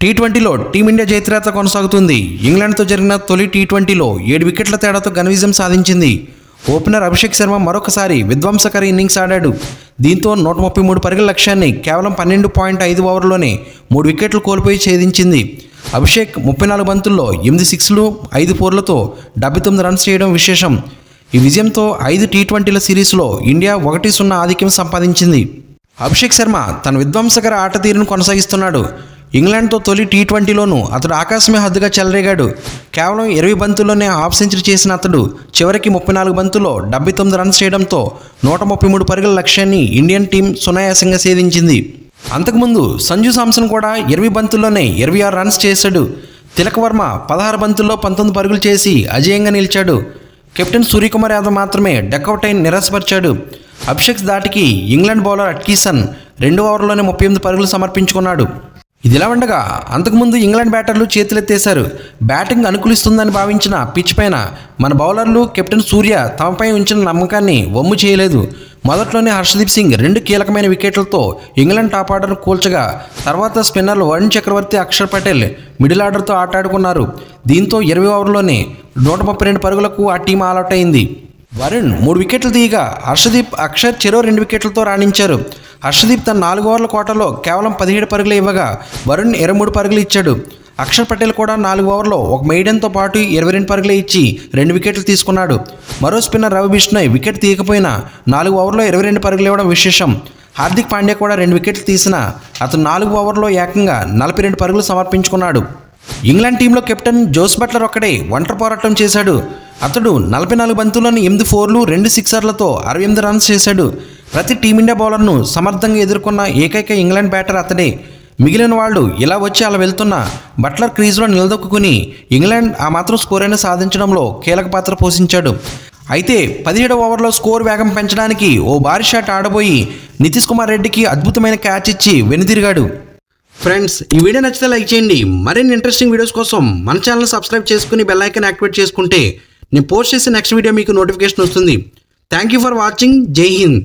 టీ20లో team India జయత్రయాత్ర కొనసాగుతుంది. ఇంగ్లాండ్తో జరిగిన తొలి టీ20లో 7 వికెట్ల తేడాతో ఘన విజయం సాధించింది. ఓపెనర్ అభిషేక్ శర్మ మరొకసారి విధ్వంసకర ఇన్నింగ్స్ ఆడాడు. దీంతో 133 పరుగుల లక్ష్యాన్ని కేవలం 12.5 ఓవర్లోనే 3 వికెట్లు కోల్పోయి ఛేదించింది. అభిషేక్ 34 బంతుల్లో 8 సిక్స్లు 5 ఫోర్లతో 79 రన్స్ చేయడం విశేషం. ఈ విజయంతో 5 టీ20ల సిరీస్లో ఇండియా 1-0 ఆధిక్యం సంపాదించింది. అభిషేక్ శర్మ తన విధ్వంసకర ఆట తీరును కొనసాగిస్తున్నాడు. ఇంగ్లాండ్తో తొలి టీ20లోనూ అతడు ఆకాశమే హద్దుగా చెలరేగాడు. కేవలం 20 బంతుల్లోనే హాఫ్ సెంచరీ చేసిన అతడు చివరికి 34 బంతుల్లో 79 రన్స్ చేయడంతో 133 పరుగుల లక్ష్యాన్ని ఇండియన్ టీం సునాయాసంగా ఛేదించింది. అంతకుముందు సంజు శాంసన్ కూడా 20 బంతుల్లోనే 26 రన్స్ చేశాడు. తిలక్ వర్మ 16 బంతుల్లో 19 పరుగులు చేసి అజేయంగా నిలిచాడు. కెప్టెన్ సూర్యకుమార్ యాదవ్ మాత్రమే డకౌట్ అయి నిరాశపరిచాడు. అభిషేక్ దాటికి ఇంగ్లాండ్ బౌలర్ అట్కిసన్ 2 ఓవర్లోనే 38 పరుగులు సమర్పించుకున్నాడు. ఇదిలా ఉండగా అంతకుముందు ఇంగ్లాండ్ బ్యాటర్లు చేతులెత్తేశారు. బ్యాటింగ్ అనుకూలిస్తుందని భావించిన పిచ్ పైన మన బౌలర్లు కెప్టెన్ సూర్య తమపై ఉంచిన నమ్మకాన్ని వమ్ము చేయలేదు. మొదట్లోనే హర్షదీప్ సింగ్ 2 కీలకమైన వికెట్లతో ఇంగ్లాండ్ టాప్ ఆర్డర్ను కూల్చగా తర్వాత స్పిన్నర్లు వరుణ్ చక్రవర్తి, అక్షర్ పటేల్ మిడిల్ ఆర్డర్తో ఆటాడుకున్నారు. దీంతో 20 ఓవర్లోనే 132 పరుగులకు ఆ టీం ఆల్అౌట్ అయింది. వరుణ్ 3 వికెట్లు తీయగా హర్షదీప్, అక్షర్ చెరో 2 వికెట్లతో రాణించారు. హర్షదీప్ తన 4 ఓవర్ల కోటలో కేవలం 17 పరుగులు ఇవ్వగా వరుణ్ 23 పరుగులు ఇచ్చాడు. అక్షర్ పటేల్ కూడా 4 ఓవర్లో ఒక మెయిడెన్తో పాటు 22 పరుగులు ఇచ్చి 2 వికెట్లు తీసుకున్నాడు. మరో స్పిన్నర్ రవి బిష్ణోయ్ వికెట్ తీయకపోయినా 4 ఓవర్లో 22 పరుగులు ఇవ్వడం విశేషం. హార్దిక్ పాండ్యా కూడా 2 వికెట్లు తీసినా అతను 4 ఓవర్లో ఏకంగా 42 పరుగులు సమర్పించుకున్నాడు. ఇంగ్లాండ్ టీంలో కెప్టెన్ జోస్ బట్లర్ ఒక్కడే ఒంటరి పోరాటం చేశాడు. అతడు 44 బంతుల్లోని 8 ఫోర్లు 2 సిక్సర్లతో 68 రన్స్ చేశాడు. ప్రతి టీమిండియా బౌలర్ను సమర్థంగా ఎదుర్కొన్న ఏకైక ఇంగ్లాండ్ బ్యాటర్ అతడే. మిగిలిన వాళ్ళు ఇలా వచ్చి అలా వెళ్తున్న బట్లర్ క్రీజ్లో నిలదొక్కుని ఇంగ్లాండ్ ఆ మాత్రం స్కోర్ అయినా సాధించడంలో కీలక పాత్ర పోషించాడు. అయితే 17వ ఓవర్లో స్కోర్ వేగం పెంచడానికి ఓ భారీ షాట్ ఆడబోయి నితీష్ కుమార్ రెడ్డికి అద్భుతమైన క్యాచ్ ఇచ్చి వెనుతిరిగాడు. ఫ్రెండ్స్, ఈ వీడియో నచ్చితే లైక్ చేయండి. మరిన్ని ఇంట్రెస్టింగ్ వీడియోస్ కోసం మన ఛానల్ సబ్స్క్రైబ్ చేసుకుని బెల్ ఐకాన్ యాక్టివేట్ చేసుకుంటే నేను పోస్ట్ చేసే నెక్స్ట్ వీడియో మీకు నోటిఫికేషన్ వస్తుంది. Thank you for watching. జై హింద్.